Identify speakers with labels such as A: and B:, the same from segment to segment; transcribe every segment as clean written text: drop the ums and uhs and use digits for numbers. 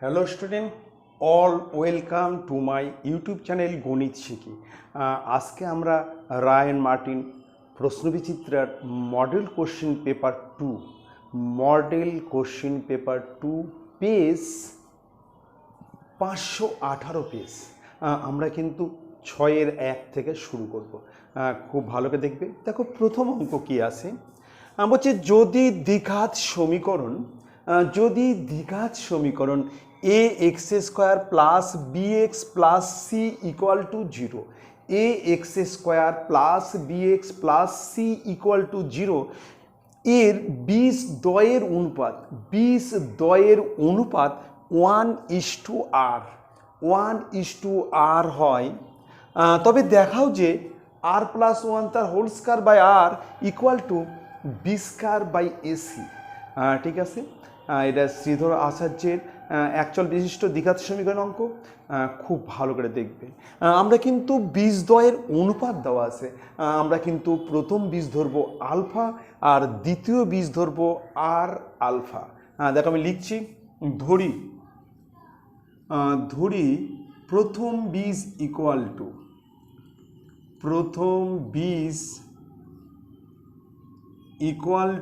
A: Hello student, all welcome to my YouTube channel গণিত শিখি। আজকে আমরা রায়ান মার্টিন প্রশ্নবিচিত্রার model question paper two page 518 page. আমরা কিন্তু 6-1 থেকে শুরু করব। খুব ভালো করে দেখবে। দেখো প্রথম অঙ্ক কি আছে, বলছে যদি দ্বিঘাত সমীকরণ A X square plus B X plus C equal to 0, A X square plus B X plus C equal to 0 এর বীজদ্বয়ের অনুপাত 1:r হয়, তবে দেখাও যে r প্লাস 1 তার whole square by r equal to B square by AC. ঠিক আছে, এটা শ্রীধর আচার্যের একচল বিশিষ্ট দ্বিঘাত সমীকরণ অঙ্ক। খুব ভালো করে দেখবে। আমরা কিন্তু বীজদ্বয়ের অনুপাত দেওয়া আছে, আমরা কিন্তু প্রথম বীজ ধরবো আলফা আর দ্বিতীয় বীজ ধরবো আর আলফা। দেখো আমি লিখছি, ধরি প্রথম বীজ ইকুয়াল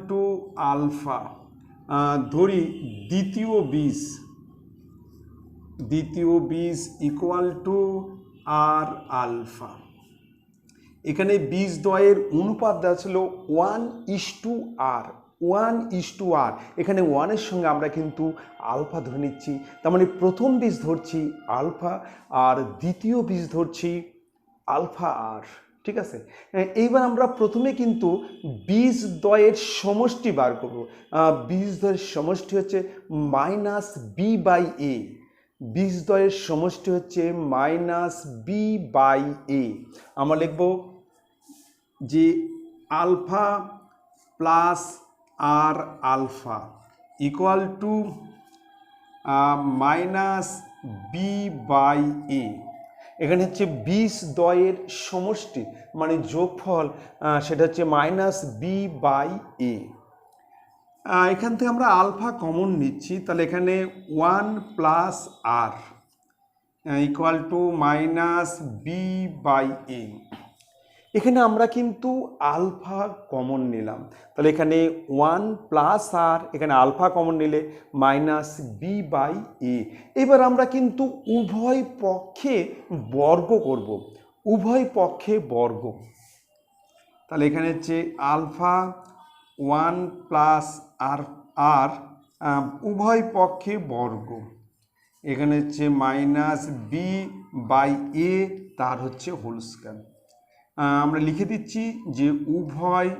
A: টু আলফা, ধরি দ্বিতীয় বীজ ইকুয়াল টু আর আলফা। এখানে বীজদ্বয়ের অনুপাত দেওয়া ছিল 1:r। এখানে 1-এর সঙ্গে আমরা কিন্তু আলফা ধরে নিচ্ছি, তার মানে প্রথম বীজ ধরছি আলফা আর দ্বিতীয় বীজ ধরছি আলফা আর। ঠিক আছে, এইবার আমরা প্রথমে কিন্তু বীজদ্বয়ের সমষ্টি বার করব। বীজদ্বয়ের সমষ্টি হচ্ছে মাইনাস বি বাই এ, বীজদ্বয়ের সমষ্টি হচ্ছে মাইনাস বি বাই এ। আমরা লিখব যে আলফা প্লাস আর alpha equal to minus B by A. এখানে হচ্ছে বীজদ্বয়ের সমষ্টি মানে যোগফল, সেটা হচ্ছে মাইনাস বি বাই এ। এখান থেকে আমরা আলফা কমন নিচ্ছি, তাহলে এখানে 1 প্লাস আর equal to minus B by A. এখানে আমরা কিন্তু আলফা কমন নিলাম, তাহলে এখানে 1 প্লাস আর, এখানে আলফা কমন নিলে মাইনাস বি বাই এ। এবার আমরা কিন্তু উভয় পক্ষে বর্গ করব, তাহলে এখানে হচ্ছে আলফা 1 প্লাস আর উভয় পক্ষে বর্গ, এখানে হচ্ছে মাইনাস বি বাই এ তার হচ্ছে হোল স্কয়ার। আমরা লিখে দিচ্ছি যে উভয়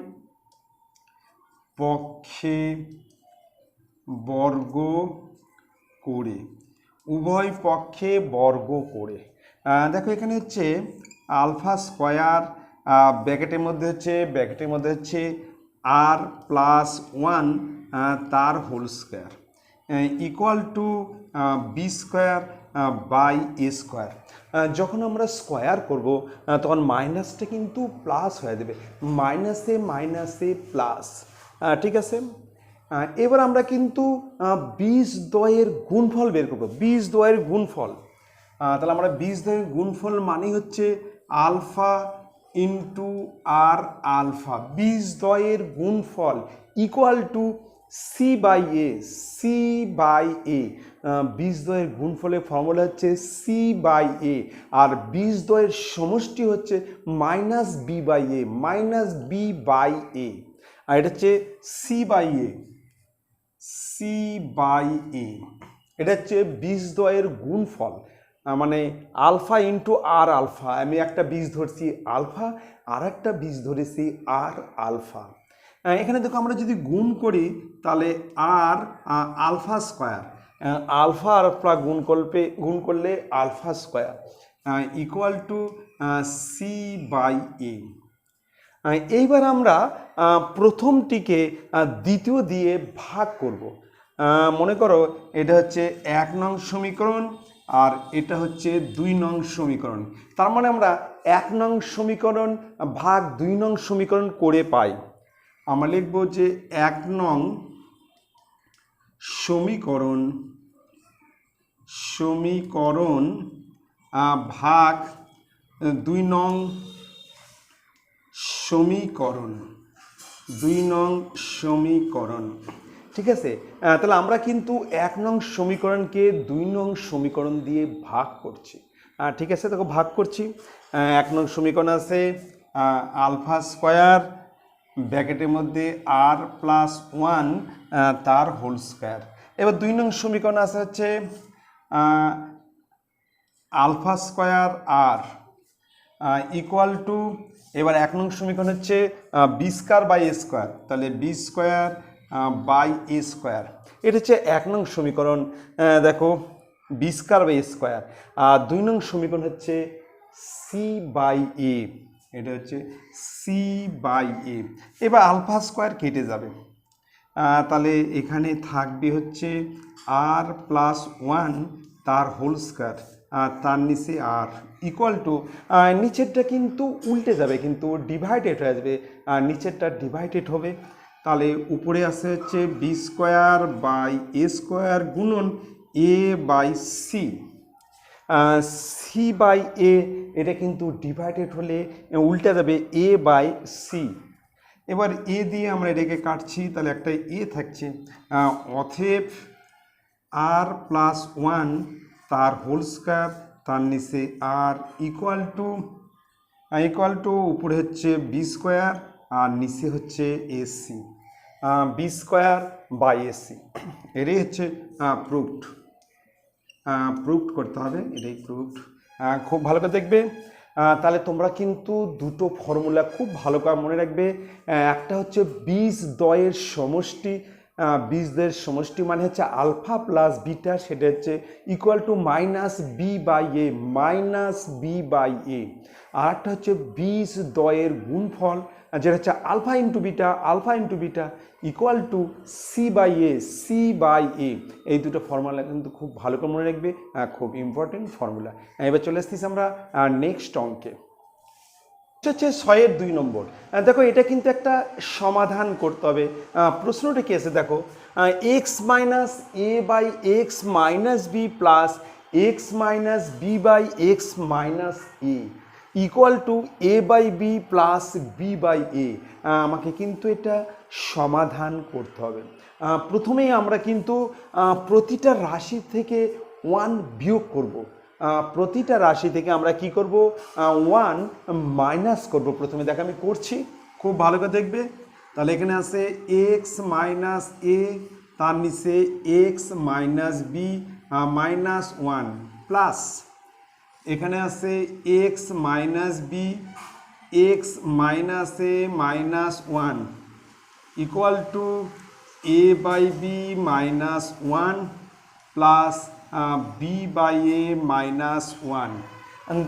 A: পক্ষে বর্গ করে, দেখো এখানে হচ্ছে আলফা স্কয়ার ব্র্যাকেটের মধ্যে হচ্ছে আর প্লাস 1 তার whole square equal to B square by A square. যখন আমরা স্কয়ার করব তখন মাইনাসটা কিন্তু প্লাস হয়ে যাবে, মাইনাসে প্লাস। ঠিক আছে, এবার আমরা কিন্তু বীজদ্বয়ের গুণফল বের করব, তাহলে আমরা বীজদ্বয়ের গুণফল মানে হচ্ছে আলফা ইন্টু আর আলফা, বীজদ্বয়ের গুণফল equal to C by A. বীজদ্বয়ের গুণফলের ফর্মুলা হচ্ছে সি বাই এ, আর বীজদ্বয়ের সমষ্টি হচ্ছে মাইনাস বি বাই এ, আর এটা হচ্ছে সি বাই এ। এটা হচ্ছে বীজদ্বয়ের গুণফল, মানে আলফা ইন্টু আর আলফা। আমি একটা বীজ ধরছি আলফা, আর একটা বীজ ধরেছি আর আলফা। এখানে দেখো আমরা যদি গুণ করি তাহলে আর আলফা স্কয়ার, আলফা আর আলফা গুণ করলে alpha square equal to C by A. এইবার আমরা প্রথমটিকে দ্বিতীয় দিয়ে ভাগ করব। মনে করো এটা হচ্ছে 1 নং সমীকরণ আর এটা হচ্ছে 2 নং সমীকরণ, তার মানে আমরা 1 নং সমীকরণ ভাগ 2 নং সমীকরণ করে পাই। আমরা লিখব যে 1 নং সমীকরণ সমীকরণ ভাগ 2 নং সমীকরণ, 2 নং সমীকরণ। ঠিক আছে, তাহলে আমরা কিন্তু 1 নং সমীকরণকে 2 নং সমীকরণ দিয়ে ভাগ করছি। ঠিক আছে, দেখো ভাগ করছি। 1 নং সমীকরণ আছে আলফা স্কোয়ার ব্র্যাকেটের মধ্যে আর প্লাস 1 তার হোল স্কোয়ার। এবার 2 নং সমীকরণ আছে হচ্ছে আলফা স্কোয়ার আর ইকুয়াল টু, এবার 1 নং সমীকরণ হচ্ছে B square by A square, তাহলে B square by A square. এটা হচ্ছে 1 নং সমীকরণ। দেখো B square by A square. আর 2 নং সমীকরণ হচ্ছে সি বাই এ, এটা হচ্ছে সি বাই এ। এবার আলফা স্কোয়ার কেটে যাবে, তাহলে এখানে থাকবে হচ্ছে আর প্লাস 1 তার হোল স্কোয়ার, তার নিচে আর ইকুয়াল টু, নিচেরটা কিন্তু উল্টে যাবে, কিন্তু ডিভাইডেড হয়ে যাবে, নিচেরটা ডিভাইডেড হবে। তাহলে উপরে আছে হচ্ছে B square by A square গুণন A by C. C by A এটা কিন্তু ডিভাইডেড হলে উল্টে যাবে এ বাই সি। এবার এ দিয়ে আমরা এটাকে কাটছি, তাহলে একটা এ থাকছে, অতএব আর প্লাস 1 তার হোল স্কোয়ার, তার নিচে আর ইকুয়াল টু উপরে হচ্ছে বি স্কোয়ার আর নিচে হচ্ছে AC, B square by AC. এটাই হচ্ছে প্রুভড করতে হবে, এটাই প্রুভড। খুব ভালো করে দেখবে। তাহলে তোমরা কিন্তু দুটো ফর্মুলা খুব ভালো করে মনে রাখবে। একটা হচ্ছে বীজদ্বয়ের সমষ্টি, বীজদ্বয়ের সমষ্টি মানে হচ্ছে আলফা প্লাস বিটা, সেটা হচ্ছে equal to minus B by A, minus B by A. আর একটা হচ্ছে বীজদ্বয়ের গুণফল, যেটা হচ্ছে alpha into beta equal to C by A, C by A. এই দুটো ফর্মুলা কিন্তু খুব ভালো করে মনে রাখবে, খুব ইম্পর্টেন্ট ফর্মুলা। এবার চলে আসতেছি আমরা নেক্সট অঙ্কে, হচ্ছে 6-এর 2 নম্বর। দেখো এটা কিন্তু একটা সমাধান করতে হবে। প্রশ্নটা কি আছে দেখো, X minus A by X minus B plus X minus B by X minus A equal to A by B plus B by A. আমাকে কিন্তু এটা সমাধান করতে হবে। প্রথমেই আমরা কিন্তু প্রতিটা রাশি থেকে 1 বিয়োগ করব। প্রতিটা রাশি থেকে আমরা কি করব, 1 মাইনাস করব। প্রথমে দেখো আমি করছি, খুব ভালো করে দেখবে। তাহলে এখানে আছে এক্স মাইনাস এ, তার নিচে X minus B minus 1 plus এখানে আছে X minus B X minus A minus 1 equal to A by B minus 1 plus B by A minus 1।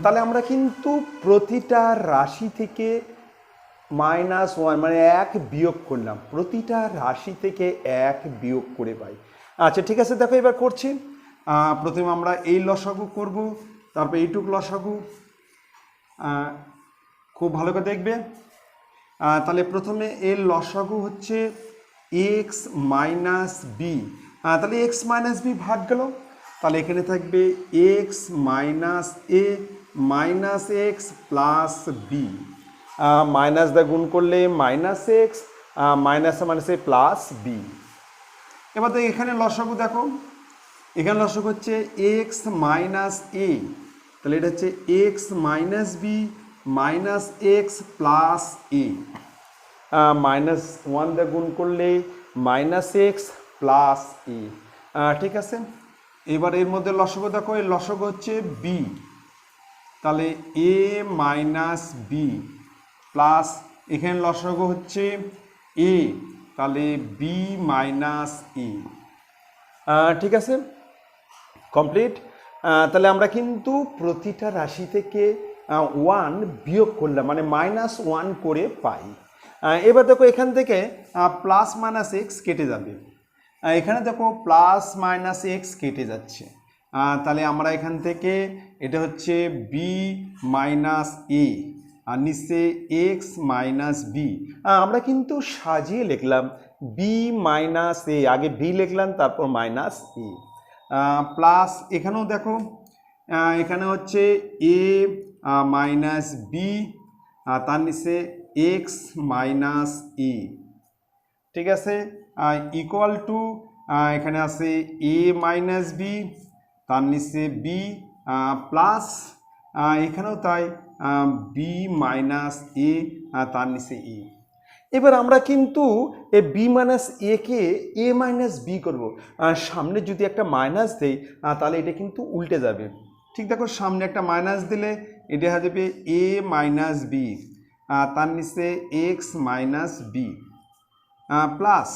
A: তাহলে আমরা কিন্তু প্রতিটা রাশি থেকে -1 মানে 1 বিয়োগ করলাম, প্রতিটা রাশি থেকে 1 বিয়োগ করে পাই। আচ্ছা ঠিক আছে, দেখো এবার করছি। প্রথমে আমরা এই লসাগু করব, তারপর এইটুক লসাগু। খুব ভালো করে দেখবে। তাহলে প্রথমে এর লসাগু হচ্ছে এক্স মাইনাস বি, তাহলে এক্স মাইনাস বি ভাগ গেল, তাহলে এখানে থাকবে X minus A minus X plus B, minus দা গুণ করলে মাইনাস এক্স মাইনাসে প্লাস বি। এবার তো এখানে লসাগু দেখো, এখানে লসাগু হচ্ছে এক্স মাইনাস এ, তাহলে এটা হচ্ছে X minus B minus X plus A, -1 দা গুণ করলে মাইনাস এক্স প্লাস এ। ঠিক আছে, এবার এর মধ্যে লসাগু দেখো, এর লসাগু হচ্ছে বি, তাহলে এ মাইনাস বি প্লাস এখানে লসাগু হচ্ছে এ, তাহলে বি মাইনাস এ। ঠিক আছে, কমপ্লিট। তাহলে আমরা কিন্তু প্রতিটা রাশি থেকে 1 বিয়োগ করলাম, মানে -1 করে পাই। এবার দেখো এখান থেকে প্লাস মাইনাস এক্স কেটে যাবে, এখানে দেখো প্লাস মাইনাস এক্স কেটে যাচ্ছে। তাহলে আমরা এখান থেকে এটা হচ্ছে বি মাইনাস এ আর নিচে এক্স মাইনাস বি, আমরা কিন্তু সাজিয়ে লিখলাম বি মাইনাস এ, আগে বি লিখলাম তারপর মাইনাস এ। প্লাস এখানেও দেখো এখানে হচ্ছে এ মাইনাস বি তার নিচে এক্স মাইনাস ই, ঠিক আছে, ইকুয়াল টু এখানে আছে এ মাইনাস বি তার নিচে বি প্লাস এখানেও তাই বি মাইনাস এ তার নিচে ই। এবার আমরা কিন্তু এই বি মাইনাস এ কে এ মাইনাস বি করবো। সামনে যদি একটা মাইনাস দেই তাহলে এটা কিন্তু উল্টে যাবে। ঠিক দেখো, সামনে একটা মাইনাস দিলে এটা হয়ে যাবে এ মাইনাস বি তার নিচে এক্স মাইনাস বি প্লাস,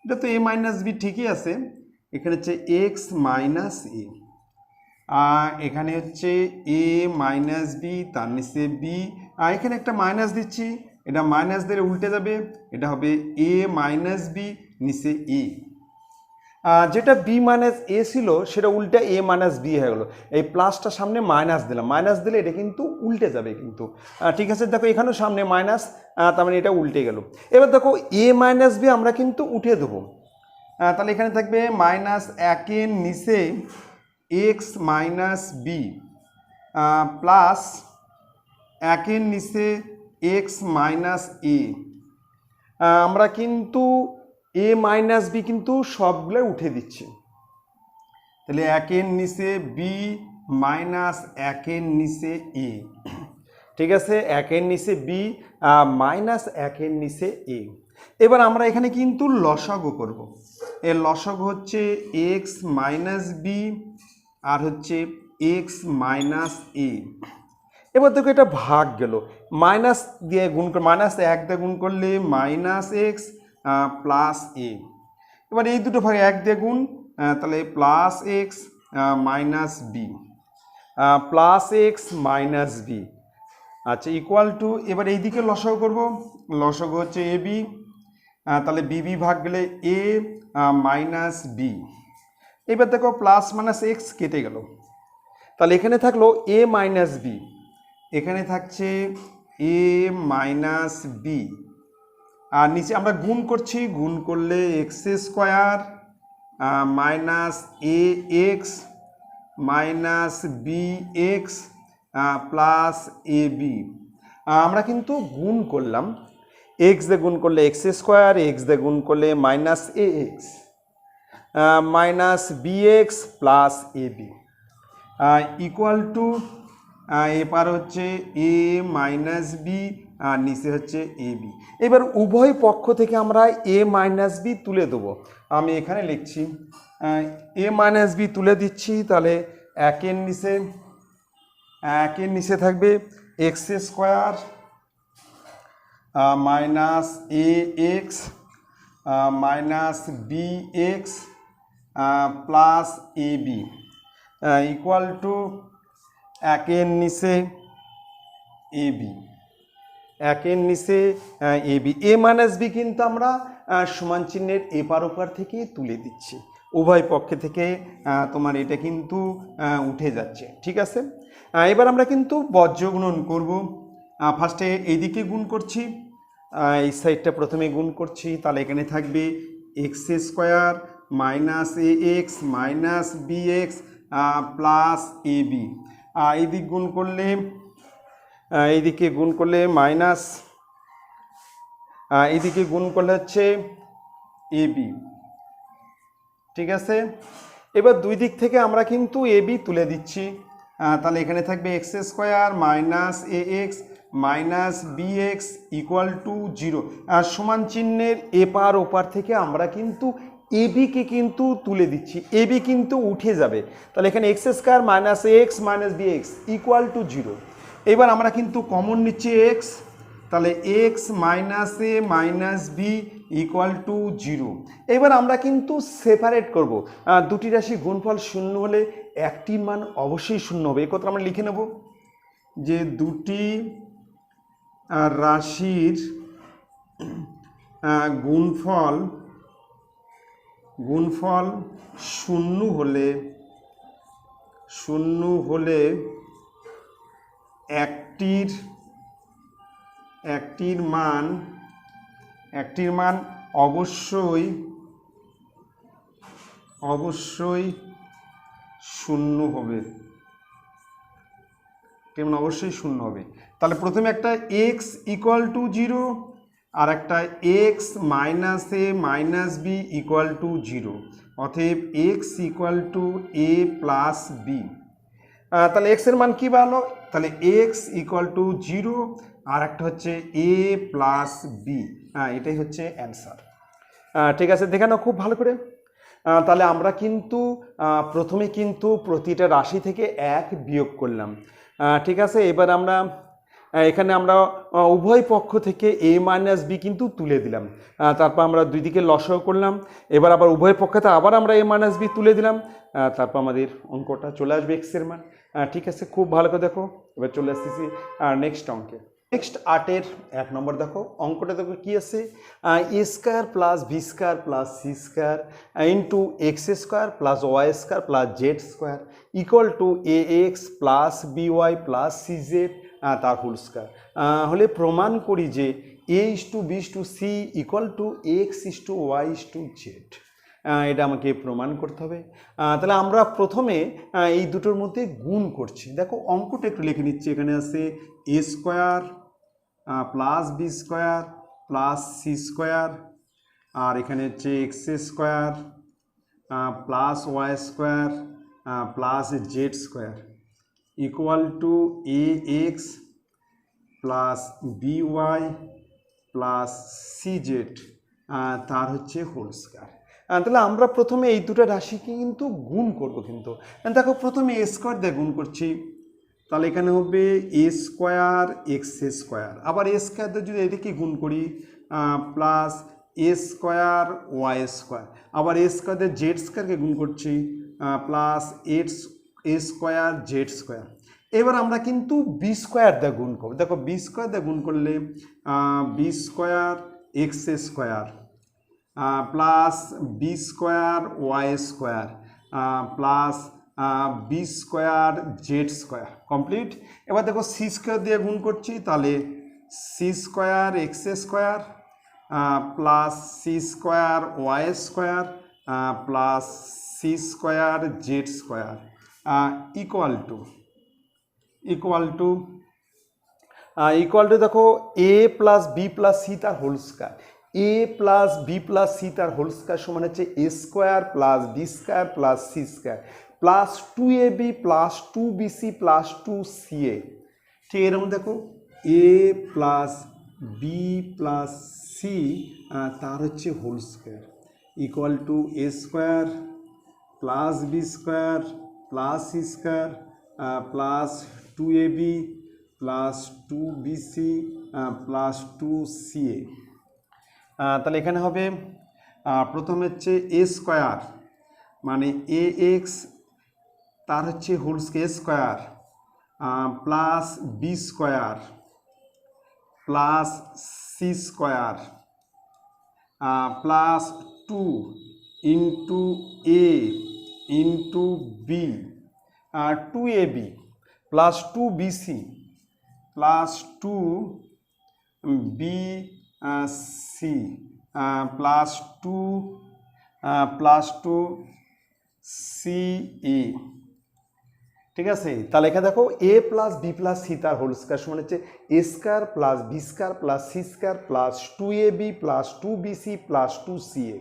A: এটা তো এ মাইনাস বি ঠিকই আছে, এখানে হচ্ছে এক্স মাইনাস এ, এখানে হচ্ছে এ মাইনাস বি তার নিচে বি, এখানে একটা মাইনাস দিচ্ছি, এটা মাইনাস দিলে উল্টে যাবে, এটা হবে এ মাইনাস বি নিচে এ। যেটা বি মাইনাস এ ছিল সেটা উল্টে এ মাইনাস বি হয়ে গেলো। এই প্লাসটা সামনে মাইনাস দিলাম, মাইনাস দিলে এটা কিন্তু উল্টে যাবে কিন্তু। ঠিক আছে, দেখো এখানেও সামনে মাইনাস, তার মানে এটা উল্টে গেল। এবার দেখো এ মাইনাস বি আমরা কিন্তু উঠে দেবো, তাহলে এখানে থাকবে মাইনাস একের নিচে এক্স মাইনাস বি প্লাস একের নিচে এক্স মাইনাস এ। আমরা কিন্তু এ মাইনাস বি কিন্তু সবগুলো উঠে দিচ্ছি, তাহলে একের নিচে বি মাইনাস একের নিচে এ, ঠিক আছে, একের নিচে বি মাইনাস একের নিচে এ। এবার আমরা এখানে কিন্তু লসাগু করব। এর লসাগু হচ্ছে এক্স মাইনাস বি আর হচ্ছে এক্স মাইনাস এ। এবার দেখো এটা ভাগ গেল, মাইনাস দিয়ে গুণ করে, মাইনাস এক দিয়ে গুণ করলে মাইনাস এক্স প্লাস এ। এবার এই দুটো ভাগে এক দিয়ে গুণ, তাহলে plus X minus B plus X minus B, আচ্ছা, ইকুয়াল টু, এবার এই দিকে লসাগু করব, লসাগু হচ্ছে এ বি, তাহলে বিবি ভাগ গেলে এ মাইনাস বি। এবার দেখো প্লাস মাইনাস এক্স কেটে গেল, তাহলে এখানে থাকলো এ মাইনাস বি, এখানে থাকছে এ মাইনাস বি, আর নিচে আমরা গুণ করছি, গুণ করলে X square minus A X minus B X plus A B. আমরা কিন্তু গুণ করলাম, এক্স দিয়ে গুণ করলে এক্স স্কোয়ার, এক্স দিয়ে গুণ করলে minus A X minus B X plus A B equal to, এবার হচ্ছে এ মাইনাস বি আর নিচে হচ্ছে এ বি। এবার উভয় পক্ষ থেকে আমরা এ মাইনাস বি তুলে দেবো। আমি এখানে লিখছি এ মাইনাস বি তুলে দিচ্ছি, তাহলে একের নিচে থাকবে X square minus A X minus B X plus A B equal to একের নিচে এ বি, একের নিচে A B. A minus B কিন্তু আমরা সমান চিহ্নের এপার ওপার থেকে তুলে দিচ্ছি, উভয় পক্ষে থেকে তোমার এটা কিন্তু উঠে যাচ্ছে, ঠিক আছে। এবার আমরা কিন্তু বজ্র গুণন করব। ফার্স্টে এইদিকে গুণ করছি, এই সাইডটা প্রথমে গুণ করছি, তাহলে এখানে থাকবে X square minus A X minus B X plus A B. এইদিক গুণ করলে, এইদিকে গুণ করলে মাইনাস, এইদিকে গুণ করলে হচ্ছে এ বি, ঠিক আছে। এবার দুই দিক থেকে আমরা কিন্তু এ বি তুলে দিচ্ছি, তাহলে এখানে থাকবে X square minus A X minus B x equal to 0। সমান চিহ্নের এপার ওপার থেকে আমরা কিন্তু এ বিকে কিন্তু তুলে দিচ্ছি, এ বি কিন্তু উঠে যাবে, তাহলে এখানে X square minus A X minus B x equal to 0। এবার আমরা কিন্তু কমন নিচ্ছি এক্স, তাহলে X minus A minus B equal to 0। এবার আমরা কিন্তু সেপারেট করব, দুটি রাশি গুণফল শূন্য হলে একটির মান অবশ্যই শূন্য হবে, এই কথা আমরা লিখে নেব যে দুটি রাশির গুণফল শূন্য হলে একটির মান অবশ্যই শূন্য হবে, কেমন অবশ্যই শূন্য হবে। তাহলে প্রথমে একটা এক্স ইকুয়াল টু জিরো আর একটা X minus A minus B equal to zero, অতএব X equal to A plus B. তাহলে এক্স এর মান কী ভালো, তাহলে এক্স ইকুয়াল টু জিরো আর একটা হচ্ছে এ প্লাস বি, এটাই হচ্ছে অ্যান্সার। ঠিক আছে, দেখে নাও খুব ভালো করে। তাহলে আমরা কিন্তু প্রথমে কিন্তু প্রতিটা রাশি থেকে এক বিয়োগ করলাম। ঠিক আছে, এবার আমরা এখানে আমরা উভয় পক্ষ থেকে এ মাইনাস বি কিন্তু তুলে দিলাম, তারপর আমরা দুই দিকে লসাগু করলাম। এবার আবার উভয় পক্ষতে আবার আমরা এ মাইনাস বি তুলে দিলাম, তারপর আমাদের অঙ্কটা চলে আসবে এক্সের মান। ঠিক আছে, খুব ভালো করে দেখো। এবার চলে আসতেছি নেক্সট অঙ্কে। নেক্সট 8-এর 1 নম্বর দেখো, অঙ্কটা দেখো কি আছে, A square plus B square plus C square into X square plus Y square plus Z square equal to A X plus B Y plus C Z তার হোল স্কোয়ার। হলে প্রমাণ করি যে A is to B is to C equal to x is to Y is to Z. এটা আমাকে প্রমাণ করতে হবে। তাহলে আমরা প্রথমে এই দুটোর মধ্যে গুণ করছি। দেখো অঙ্কটা একটু লিখে নিচ্ছি। এখানে আছে A square plus B square plus C square, আর এখানে হচ্ছে X square plus Y square plus Z square equal to A X plus B Y plus C Z তার হচ্ছে হোল স্কোয়ার। তাহলে আমরা প্রথমে এই দুটো রাশিকে কিন্তু গুণ করব। কিন্তু দেখো প্রথমে এ স্কোয়ার দিয়ে গুণ করছি, তাহলে এখানে হবে এ স্কোয়ার এক্স স্কোয়ার, আবার এ স্কোয়ার দিয়ে যদি এটাকে গুণ করি plus a square Y square, আবার এ স্কোয়ার দিয়ে জেড স্কোয়ারকে গুণ করছি plus a square Z square. এবার আমরা কিন্তু বি স্কোয়ার দিয়ে গুণ করব। দেখো বি স্কোয়ার দিয়ে গুণ করলে B square x square plus B square Y square plus B square Z square complete. এবার দেখো সি স্কোয়ার দিয়ে গুণ করছি, তাহলে C square x square plus C square Y square plus C square Z square equal to দেখো এ plus B plus C তার whole square, A plus B plus C তার whole square সমান হচ্ছে এ square plus B square plus C square plus 2ab plus 2bc plus 2ca। ঠিক এরকম দেখো এ plus B plus C তার হচ্ছে whole square equal to A square plus B square plus C square plus 2ab plus 2bc plus 2ca। তাহলে এখানে হবে প্রথমে হচ্ছে এ স্কোয়ার মানে এ এক্স তার হচ্ছে whole square plus B square plus C square plus 2 into a into b 2ab plus 2bc plus 2bc plus 2ca। ঠিক আছে, তাহলে এখানে দেখো এ প্লাস বি প্লাস সি তার হোল স্কোয়ার সমান হচ্ছে এ square plus B square plus C square plus 2ab plus 2bc plus 2ca।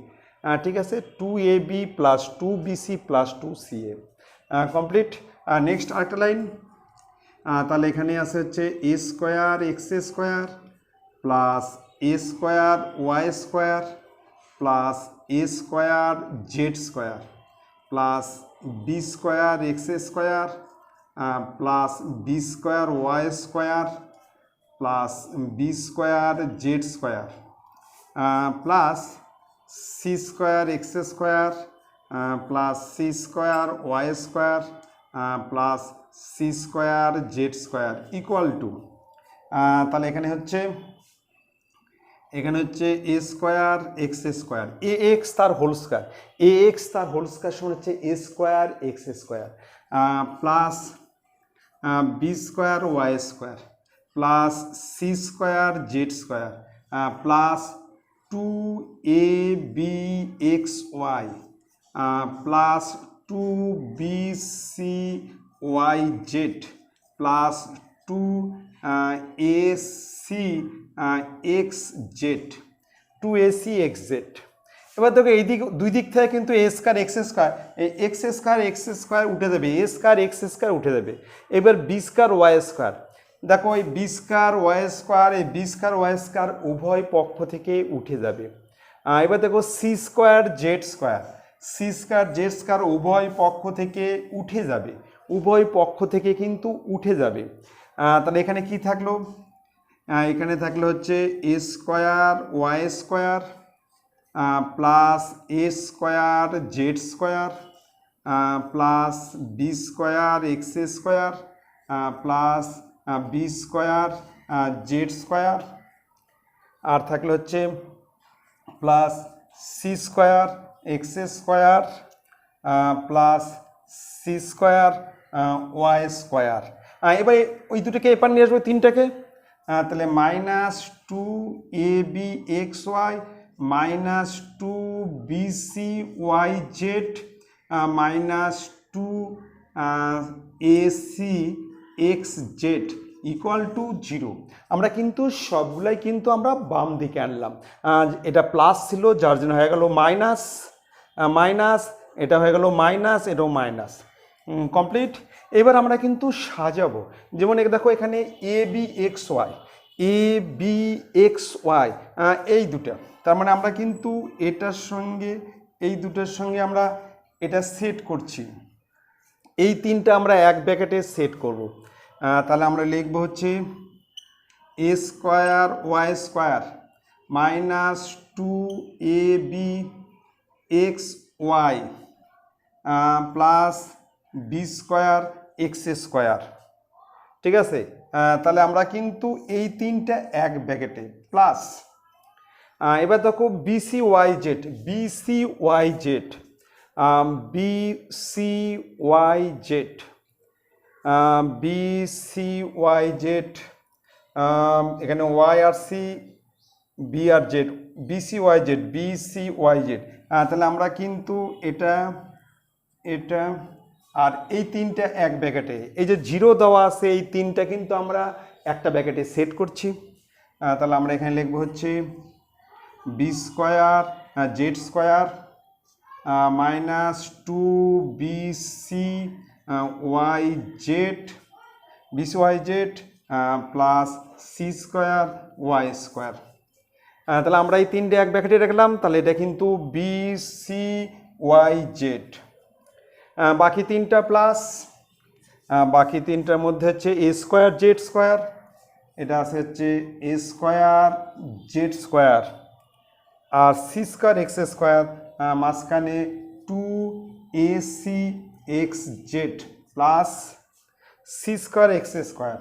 A: ঠিক আছে, 2ab plus 2bc plus 2ca complete. Next আরেকটা লাইন, তাহলে এখানে আছে হচ্ছে এ square x square plus a square Y square plus a square Z square plus B square x square plus B square Y square plus B square Z square plus C square x square plus C square Y square plus C square Z square equal to, তাহলে এখানে হচ্ছে এ square x square a x তার whole square, a x তার whole square সমান হচ্ছে এ square x square plus B square Y square plus C square Z square plus 2ab X Y plus 2bcyz plus 2acxz 2acxz। এবার দেখো এই দিক দুই দিক থেকে কিন্তু এ স্কয়ার এক্স স্কয়ার, এই এক্স স্কয়ার উঠে যাবে, এ স্কয়ার এক্স স্কয়ার উঠে যাবে। এবার বি স্কয়ার ওয়াই স্কয়ার, দেখো এই বি স্কয়ার ওয়াই স্কয়ার, এই বি স্কয়ার ওয়াই স্কয়ার উভয় পক্ষ থেকে উঠে যাবে। এবার দেখো C square Z square, C square Z square উভয় পক্ষ থেকে উঠে যাবে, উভয় পক্ষ থেকে কিন্তু উঠে যাবে। তাহলে এখানে কি থাকলো, এখানে থাকলো হচ্ছে এ square Y square plus a square Z square plus b square x square plus b square Z square, আর থাকলো হচ্ছে plus C square x square plus C square Y square. এবার ওই দুটোকে এপার নিয়ে আসবো তিনটাকে, তাহলে minus 2abxy minus 2bcyz minus 2acxz equal to 0। আমরা কিন্তু সবগুলাই কিন্তু আমরা বাম দিকে আনলাম, এটা প্লাস ছিল যার জন্য হয়ে গেল মাইনাস, মাইনাস এটা হয়ে গেল মাইনাস, এটাও মাইনাস, কমপ্লিট। এবার আমরা কিন্তু সাজাবো, যেমন দেখো এখানে এ বি এক্স ওয়াই এই দুটা, তার মানে আমরা কিন্তু এটার সঙ্গে এই দুটার সঙ্গে আমরা এটা সেট করছি, এই তিনটা আমরা এক ব্র্যাকেটে সেট করব। তাহলে আমরা লিখবো হচ্ছে এ square Y square minus 2abxy plus b square x square, ঠিক আছে। তাহলে আমরা কিন্তু এই তিনটা এক ব্র্যাকেটে প্লাস, এবার দেখো বিসিওয়াইজেড বিসিওয়াইজেড বিসিওয়াইজেড বিসিওয়াইজেড এখানে ওয়াই আর সি বি আর জেড বিসিওয়াইজেড বিসিওয়াইজেড। তাহলে আমরা কিন্তু এটা এটা আর এই তিনটা এক ব্র্যাকেটে, এই যে জিরো দেওয়া আছে এই তিনটা কিন্তু আমরা একটা ব্র্যাকেটে সেট করছি। তাহলে আমরা এখানে লিখবো হচ্ছে b square Z square minus 2bcyz বিসিওয়াইজেড plus C square Y square. তাহলে আমরা এই তিনটে এক ব্র্যাকেটে রাখলাম, তাহলে এটা কিন্তু বিসিওয়াইজেড। বাকি তিনটা প্লাস, বাকি তিনটার মধ্যে হচ্ছে এ স্কয়ার জেড স্কয়ার, এটা আছে হচ্ছে এ স্কয়ার জেড স্কয়ার আর সি স্কয়ার এক্স স্কয়ার, মাঝখানে 2acxz plus C square x square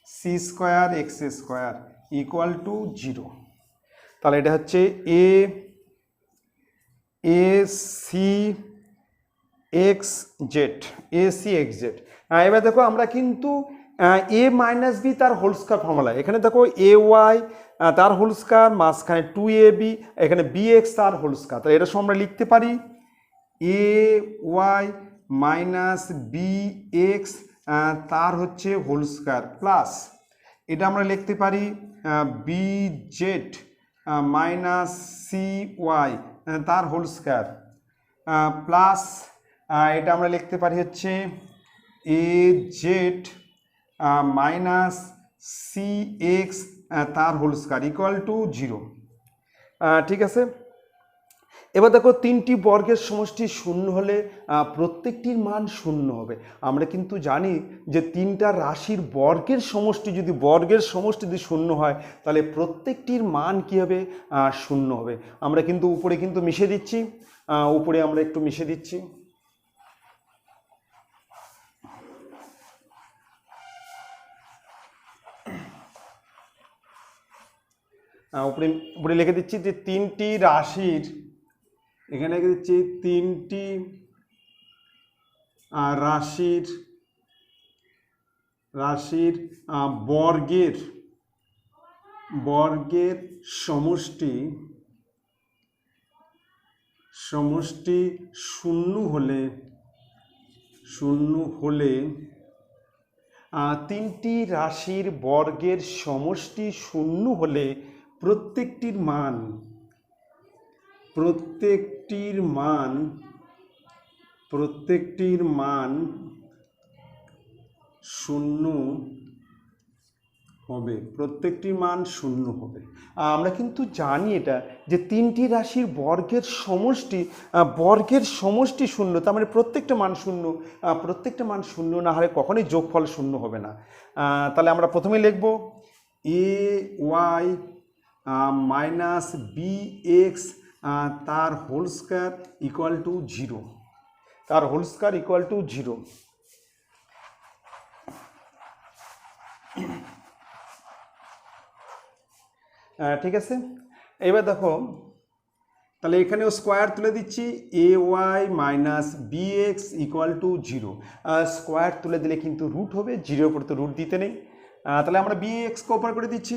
A: C square x square equal to 0। তাহলে এটা হচ্ছে A C X Z AC X Z. এবার দেখো আমরা কিন্তু এ মাইনাস বি তার হোল স্কয়ার ফর্মুলা, এখানে দেখো এ ওয়াই তার হোল স্কয়ার মাঝখানে 2ab, এখানে বি এক্স তার হোল স্কয়ার, তাহলে এটা আমরা লিখতে পারি A y minus B X তার হচ্ছে হোল স্কয়ার প্লাস এটা আমরা লিখতে পারি B Z minus C Y তার হোল স্কয়ার প্লাস এটা আমরা লিখতে পারি হচ্ছে A Z minus C X তার হোল স্কয়ার ইকুয়াল টু 0, ঠিক আছে। এবার দেখো তিনটি বর্গের সমষ্টি শূন্য হলে প্রত্যেকটির মান শূন্য হবে। আমরা কিন্তু জানি যে তিনটা রাশির বর্গের সমষ্টি যদি শূন্য হয় তাহলে প্রত্যেকটির মান কী হবে, শূন্য হবে। আমরা কিন্তু উপরে কিন্তু মিশে দিচ্ছি, উপরে আমরা একটু মিশে দিচ্ছি। উপরে লিখে দিচ্ছি যে তিনটি রাশির, এখানে লিখে দিচ্ছি তিনটি রাশির বর্গের সমষ্টি শূন্য হলে শূন্য হলে তিনটি রাশির বর্গের সমষ্টি শূন্য হলে প্রত্যেকটির মান শূন্য হবে, প্রত্যেকটির মান শূন্য হবে। আমরা কিন্তু জানি এটা যে তিনটি রাশির বর্গের সমষ্টি শূন্য, তার মানে প্রত্যেকটা মান শূন্য। প্রত্যেকটা মান শূন্য না হলে কখনোই যোগফল শূন্য হবে না। তাহলে আমরা প্রথমে লিখব এ ওয়াই মাইনাস বি এক্স তার হোল স্কয়ার ইকুয়াল টু 0, তার হোল স্কয়ার ইকুয়াল টু 0। ঠিক আছে, এবার দেখো তাহলে এখানেও স্কোয়ার তুলে দিচ্ছি, a y minus B x equal to 0। Square তুলে দিলে কিন্তু রুট হবে, 0 উপর তো রুট দিতে নেই। তাহলে আমরা বি এক্সকে ওপর করে দিচ্ছি,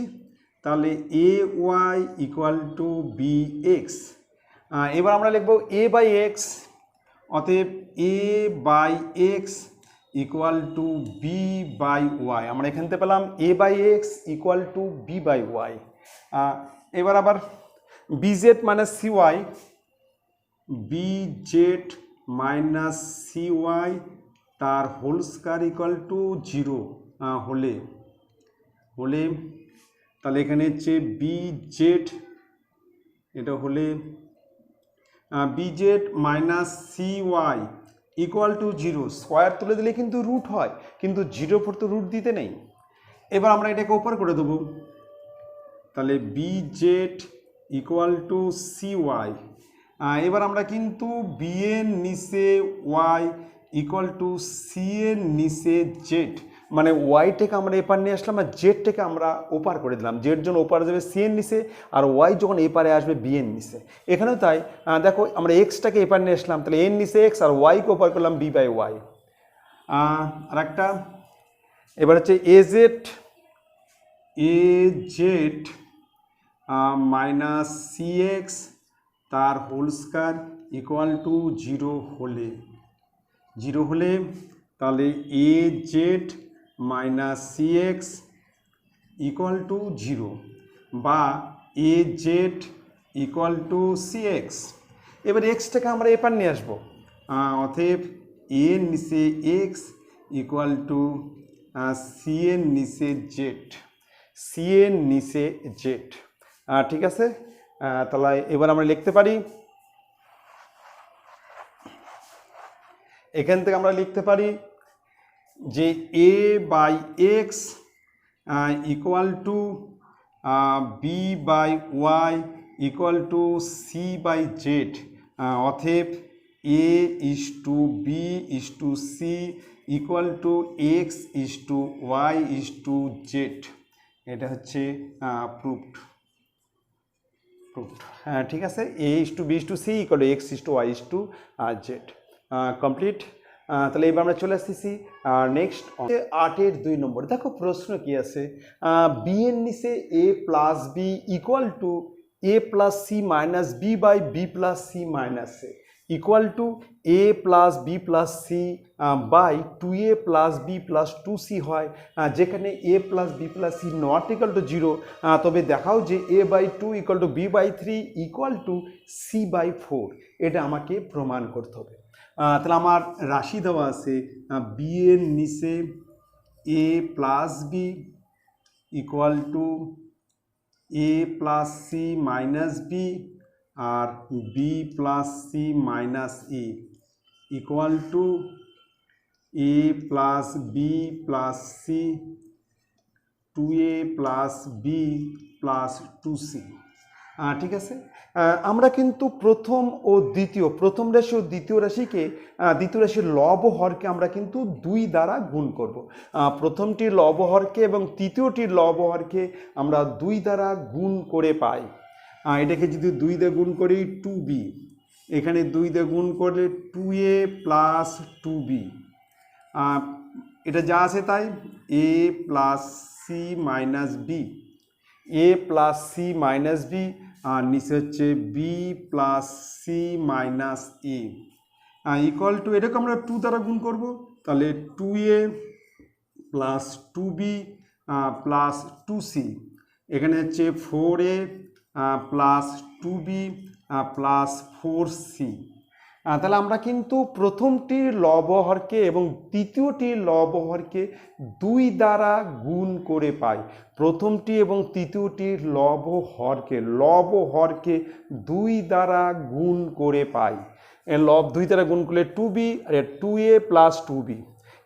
A: তাহলে a y equal to b x. এবার আমরা লিখব এ বাই এক্স, অতএব a by x equal to b by y. আমরা এখান থেকে পেলাম a by x equal to b by y. এবার আবার b z minus c y, b z minus c y তার হোল স্কয়ার ইকুয়াল টু 0 হলে তাহলে এখানে হচ্ছে বিজেড, এটা হলে b z minus c y equal to 0। Square তুলে দিলে কিন্তু রুট হয়, কিন্তু 0 উপর তো রুট দিতে নেই। এবার আমরা এটাকে ওপর করে দেবো, তাহলে বিজেড ইকুয়াল টু সিওয়াই। এবার আমরা কিন্তু বি এর নিচে ওয়াই ইকুয়াল টু সি এর নিচে জেড, মানে ওয়াইটাকে আমরা এপার নিয়ে আসলাম আর জেডটাকে আমরা ওপার করে দিলাম। জেড যখন ওপারে যাবে সি এর নিচে, আর ওয়াই যখন এপারে আসবে বি এর নিচে। এখানেও তাই, দেখো আমরা এক্সটাকে এপার নিয়ে আসলাম, তাহলে এর নিচে এক্স, আর ওয়াইকে ওপার করলাম বি বাই ওয়াই। আর একটা এবার হচ্ছে এজেড মাইনাস সি এক্স তার হোল স্কয়ার ইকুয়াল টু 0 হলে তাহলে A Z minus C X equal to 0 বা A Z equal to C X. এবার এক্সটাকে আমরা এপার নিয়ে আসবো, অতএব এর নিচে এক্স ইকুয়াল টু সি এর নিচে জেড। ঠিক আছে, তাহলে এবার আমরা লিখতে পারি, এখান থেকে আমরা লিখতে পারি যে a by x equal to b by y equal to C by z. অতএব a is to B is to C equal to x is to Y is to Z. এটা হচ্ছে প্রুফড। হ্যাঁ, ঠিক আছে, a is to B is to C equal to x is to Y is to z. Complete. তাহলে এবার আমরা চলে আসতেছি নেক্সট 8-এর 2 নম্বর। দেখো প্রশ্ন কি আছে, বি এর নিচে a plus b equal to A plus C minus B by B plus C minus A equal to A plus B plus c by 2a plus B plus 2c হয়, যেখানে a plus B plus c not equal to 0। তবে দেখাও যে a by 2 equal to b by 3 equal to C by 4। এটা আমাকে প্রমাণ করতে হবে। তাহলে আমার রাশি দেওয়া আছে, বি এর নিচে a plus b equal to A plus C minus b আর b plus C minus A equal to A plus B plus c 2a plus B plus 2c। ঠিক আছে, আমরা কিন্তু প্রথম রাশি ও দ্বিতীয় রাশির লব ও হরকে আমরা কিন্তু 2 দ্বারা গুণ করব। প্রথমটির লব হরকে এবং তৃতীয়টির লব হরকে আমরা 2 দ্বারা গুণ করে পাই। এটাকে যদি 2 দিয়ে গুণ করি 2b, এখানে 2 দিয়ে গুণ করলে 2a প্লাস 2b, এটা যা আছে তাই, a plus C minus b, a plus C minus b, আর নিচে হচ্ছে B plus C minus A. Equal to এটাকে আমরা 2 দ্বারা গুণ করব, তাহলে 2a plus 2b plus 2c, এখানে হচ্ছে 4a plus 2b plus 4c। তাহলে আমরা কিন্তু প্রথমটির লবহরকে এবং তৃতীয়টির লবহরকে 2 দ্বারা গুণ করে পাই। প্রথমটি এবং তৃতীয়টির লবহরকে 2 দ্বারা গুণ করে পাই। লব 2 দ্বারা গুণ করলে 2b, আর 2a প্লাস 2b,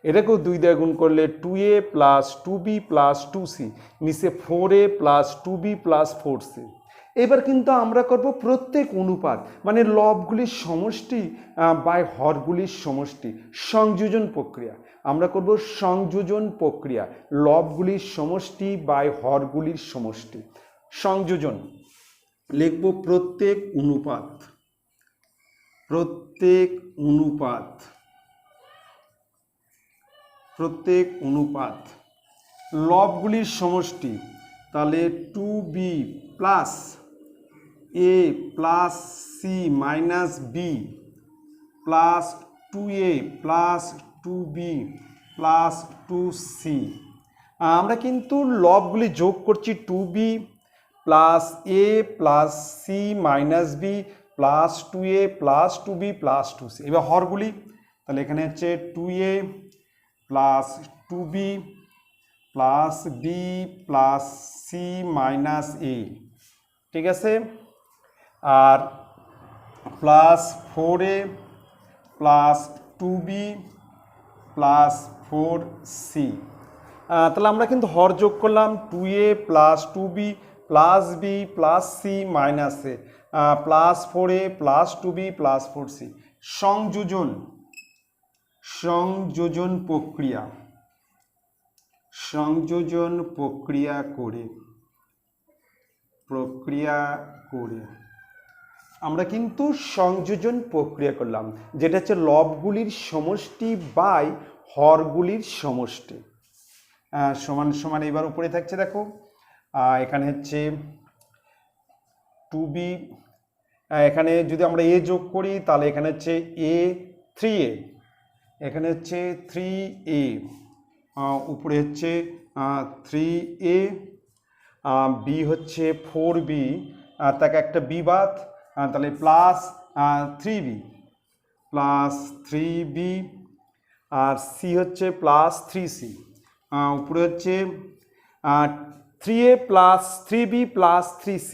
A: এটাকেও 2 দ্বারা গুণ করলে 2a plus 2b plus 2c, নিচে 4a plus 2b plus 4c। এবার কিন্তু আমরা করব প্রত্যেক অনুপাত, মানে লবগুলির সমষ্টি বাই হরগুলির সমষ্টি, সংযোজন প্রক্রিয়া। আমরা করব সংযোজন প্রক্রিয়া, লবগুলির সমষ্টি বাই হরগুলির সমষ্টি। সংযোজন লিখব প্রত্যেক অনুপাত, প্রত্যেক অনুপাত, প্রত্যেক অনুপাত লবগুলির সমষ্টি, তাহলে 2b plus a plus c minus b plus 2a plus 2b plus 2c। আমরা কিন্তু লবগুলি যোগ করছি, 2b plus a plus c minus b plus 2a plus 2b plus 2c। এবার হরগুলি, তাহলে এখানে হচ্ছে 2a plus 2b plus b plus c minus a, ঠিক আছে, আর plus 4a plus 2b plus 4c। তাহলে আমরা কিন্তু হর যোগ করলাম, 2a plus 2b plus b plus c minus a plus 4a plus 2b plus 4c। সংযোজন, সংযোজন প্রক্রিয়া, সংযোজন প্রক্রিয়া করে আমরা কিন্তু সংযোজন প্রক্রিয়া করলাম, যেটা হচ্ছে লবগুলির সমষ্টি বাই হরগুলির সমষ্টি। সমান সমান এবার উপরে থাকছে, দেখো এখানে হচ্ছে 2b, এখানে যদি আমরা a যোগ করি তাহলে এখানে হচ্ছে a 3a, এখানে হচ্ছে 3a, উপরে হচ্ছে 3a, b হচ্ছে 4b, তাকে একটা b বাদ, তাহলে প্লাস 3b প্লাস 3b, আর c হচ্ছে প্লাস 3c, উপরে হচ্ছে 3a plus 3b plus 3c,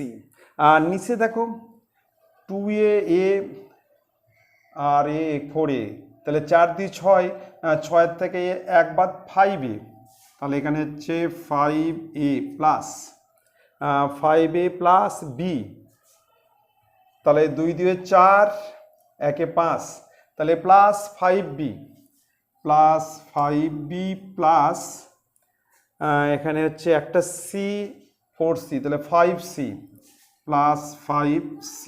A: আর নিচে দেখো 2a আর a 4a, তাহলে 4 দিয়ে 6, 6 থেকে 1 বাদ 5a, তাহলে এখানে হচ্ছে 5a plus 5a plus b, তাহলে 2 দিয়ে 4, 1 5, তাহলে plus 5b plus 5b plus এখানে হচ্ছে একটা c 4c, তাহলে 5c প্লাস 5c।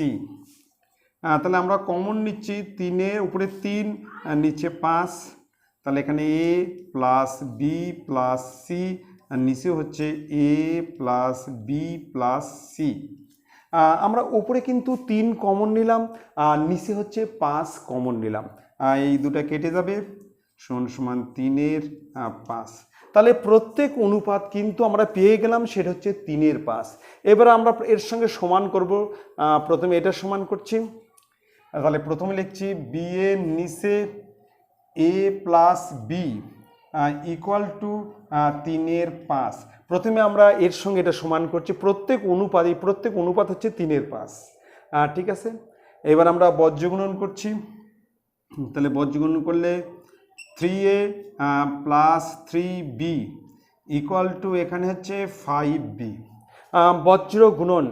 A: তাহলে আমরা কমন নিচ্ছি, 3 উপরে 3 নিচে 5, তাহলে এখানে a plus b plus c, আর নিচে হচ্ছে a plus b plus c। আমরা উপরে কিন্তু 3 কমন নিলাম, আর নিচে হচ্ছে 5 কমন নিলাম, এই দুটা কেটে যাবে, সমান সমান 3 5। তাহলে প্রত্যেক অনুপাত কিন্তু আমরা পেয়ে গেলাম, সেটা হচ্ছে 3 5। এবার আমরা এর সঙ্গে সমান করব, প্রথমে এটা সমান করছি, তাহলে প্রথমে লিখছি b এর নিচে a plus b equal to 3 5। প্রথমে আমরা এর সঙ্গে এটা সমান করছি, প্রত্যেক অনুপাত হচ্ছে 3 5, ঠিক আছে। এবার আমরা বজ্রগুণন করছি, তাহলে বজ্রগুণন করলে 3a plus 3b equal to এখানে হচ্ছে 5b। বজ্র গুণন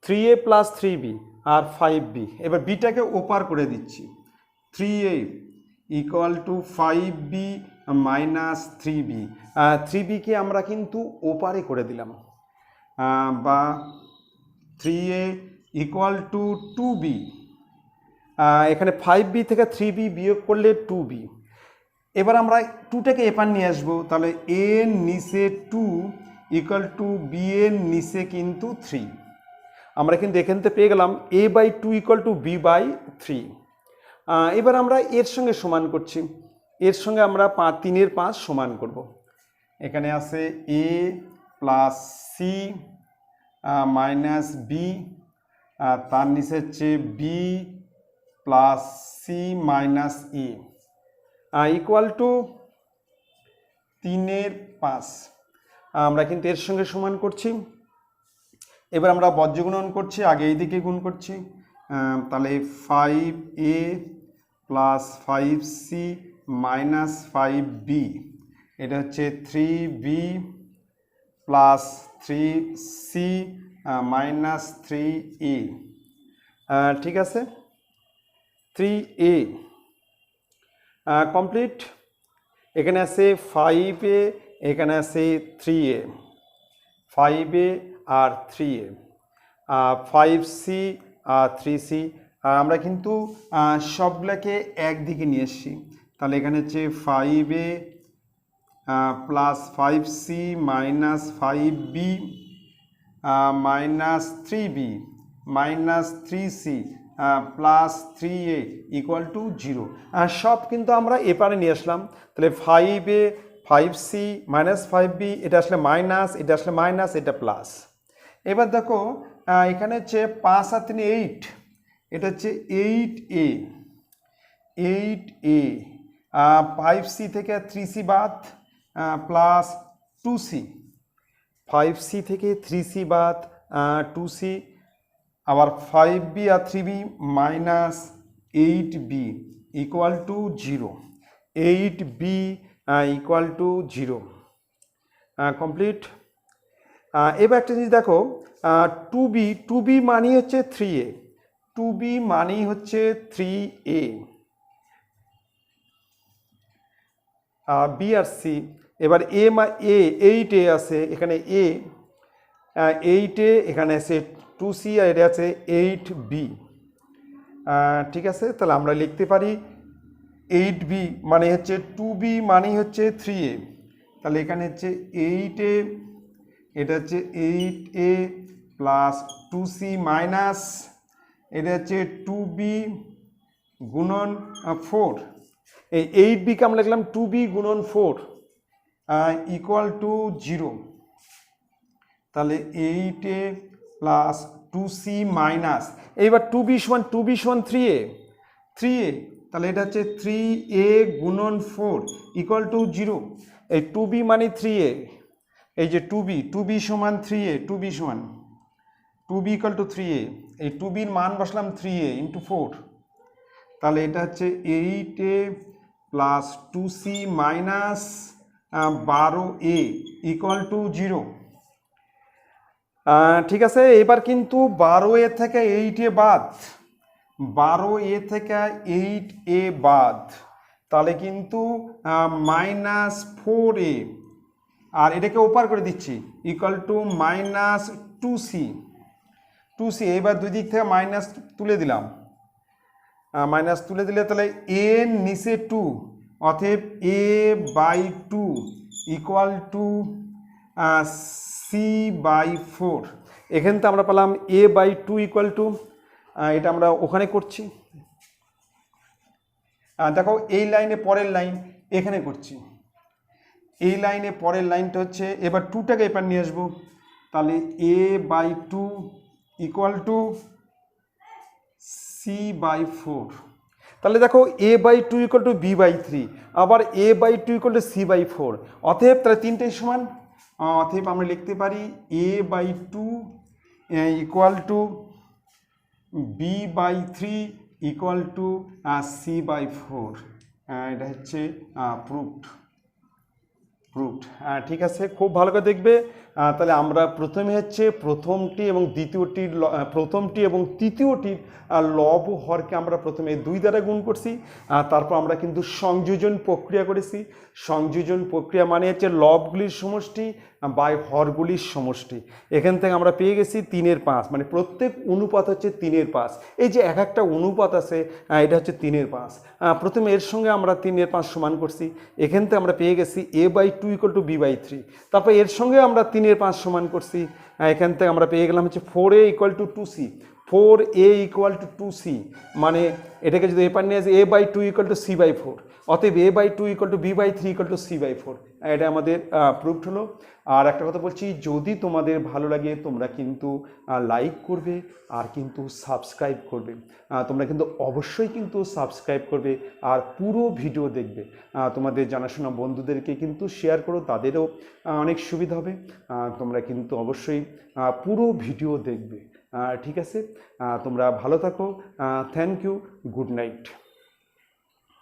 A: 3a প্লাস 3b আর 5b, এবার বিটাকে ওপার করে দিচ্ছি, 3a equal to 5b minus 3b, 3bকে আমরা কিন্তু ওপারে করে দিলাম, বা 3a ইকুয়াল টু 2b, এখানে 5b থেকে 3b বিয়োগ করলে 2b। এবার আমরা 2টাকে এপার নিয়ে আসবো, তাহলে a এর নিচে 2 ইকুয়াল টু b এর নিচে কিন্তু 3। আমরা কিন্তু এখান থেকে পেয়ে গেলাম a by 2 equal to b by 3। এবার আমরা এর সঙ্গে সমান করছি, এর সঙ্গে আমরা 3 এর 5 সমান করব। এখানে আছে a plus C minus B, তার নিচে হচ্ছে B plus C minus A equal to 3 এর 5। আমরা কিন্তু এর সঙ্গে সমান করছি। এবার আমরা বজ্রগুণন করছি, আগে এই দিকে গুণ করছি, তাহলে 5a plus 5c minus 5b, এটা হচ্ছে 3b plus 3c minus 3a, ঠিক আছে, 3a কমপ্লিট। এখানে আছে 5a, এখানে আছে 3a, 5a আর 3a, 5c আর 3c, আমরা কিন্তু সবগুলোকে একদিকে নিয়ে এসেছি। তাহলে এখানে হচ্ছে 5a plus 5c minus 5b minus 3b minus 3c plus 3a equal to 0। সব কিন্তু আমরা এপারে নিয়ে আসলাম। তাহলে 5a 5c মাইনাস 5b, এটা আসলে মাইনাস, এটা আসলে মাইনাস, এটা প্লাস। এবার দেখো এখানে হচ্ছে 5 আর 3 8, এটা হচ্ছে 8a, 8a 5c থেকে 3c বাদ প্লাস 2c, 5c থেকে 3c বাদ 2c, আবার 5b আর 3b minus 8b equal to 0, 8b equal to 0 complete. এবার একটা জিনিস দেখো, 2b মানি হচ্ছে 3a, 2b মানি হচ্ছে 3a, b আর c। এবার a 8a আছে, এখানে a 8a, এখানে আছে 2c আর এটা আছে 8b, ঠিক আছে। তাহলে আমরা লিখতে পারি 8b মানে হচ্ছে 2b মানে হচ্ছে 3a, তাহলে এখানে হচ্ছে 8a, এটা হচ্ছে 8a প্লাস 2c মাইনাস এটা হচ্ছে 2b গুণন 4, এই 8bকে আমরা লিখলাম 2b গুণন 4 ইকুয়াল টু 0। তাহলে 8a প্লাস 2c মাইনাস, এইবার 2b সমান 3a, তাহলে এটা হচ্ছে 3a গুণন 4 ইকুয়াল টু 0। এই 2b মানে 3a, এই যে 2b সমান 3a, 2b equal to 3a, এই 2bর মান বসলাম 3a ইন্টু 4, তাহলে এটা হচ্ছে 8a plus 2c minus 12a equal to 0, ঠিক আছে। এবার কিন্তু 12a থেকে 8a বাদ, 12a থেকে 8a বাদ, তাহলে কিন্তু মাইনাস 4a, আর এটাকে ওপার করে দিচ্ছি ইকুয়াল টু মাইনাস 2c, এবার দুই দিক থেকে মাইনাস তুলে দিলাম, মাইনাস তুলে দিলে তাহলে a নিচে 2, অতএব a by 2 equal to c by 4। এখান থেকে আমরা পেলাম a বাই 2 ইকুয়াল টু, এটা আমরা ওখানে করছি, দেখো এই লাইনে পরের লাইন এখানে করছি, এই লাইনে পরের লাইনটা হচ্ছে, এবার 2টাকে এপার নিয়ে আসবো, তাহলে a by 2 equal to c by 4। তাহলে দেখো a by 2 equal to b by 3, আবার a by 2 equal to c by 4, অতএব তাহলে তিনটেই সমান, অতএব আমরা লিখতে পারি a by 2 equal to b by 3 equal to c by 4, এটা হচ্ছে প্রুফড। ঠিক আছে, খুব ভালো করে দেখবে। তাহলে আমরা প্রথমে হচ্ছে প্রথমটি এবং তৃতীয়টির লব হরকে আমরা প্রথমে 2 দ্বারা গুণ করছি, তারপর আমরা কিন্তু সংযোজন প্রক্রিয়া করেছি। সংযোজন প্রক্রিয়া মানে হচ্ছে লবগুলির সমষ্টি বাই হরগুলির সমষ্টি। এখান থেকে আমরা পেয়ে গেছি 3 এর 5, মানে প্রত্যেক অনুপাত হচ্ছে 3 এর 5। এই যে এক একটা অনুপাত আছে এটা হচ্ছে 3 এর 5। প্রথমে এর সঙ্গে আমরা 3 এর 5 সমান করছি, এখান থেকে আমরা পেয়ে গেছি a by 2 equal to b by 3। তারপর এর সঙ্গে আমরা 3 এর 5 সমান করছি, এখান থেকে আমরা পেয়ে গেলাম হচ্ছে 4a equal to 2c। 4a equal to 2c, মানে এটাকে যদি এপার নিয়ে আসে a/2 ইকুয়াল টু c/4, অতএব a/2 equal to b/3 equal to c/4। এটা আমাদের প্রুফড হলো। আর একটা কথা বলছি, যদি তোমাদের ভালো লাগে তোমরা কিন্তু লাইক করবে আর কিন্তু সাবস্ক্রাইব করবে। তোমরা কিন্তু অবশ্যই কিন্তু সাবস্ক্রাইব করবে আর পুরো ভিডিও দেখবে। তোমাদের জানাশোনা বন্ধুদেরকে কিন্তু শেয়ার করো, তাদেরও অনেক সুবিধা হবে। তোমরা কিন্তু অবশ্যই পুরো ভিডিও দেখবে। ঠিক আছে, তোমরা ভালো থাকো। Thank you, good night.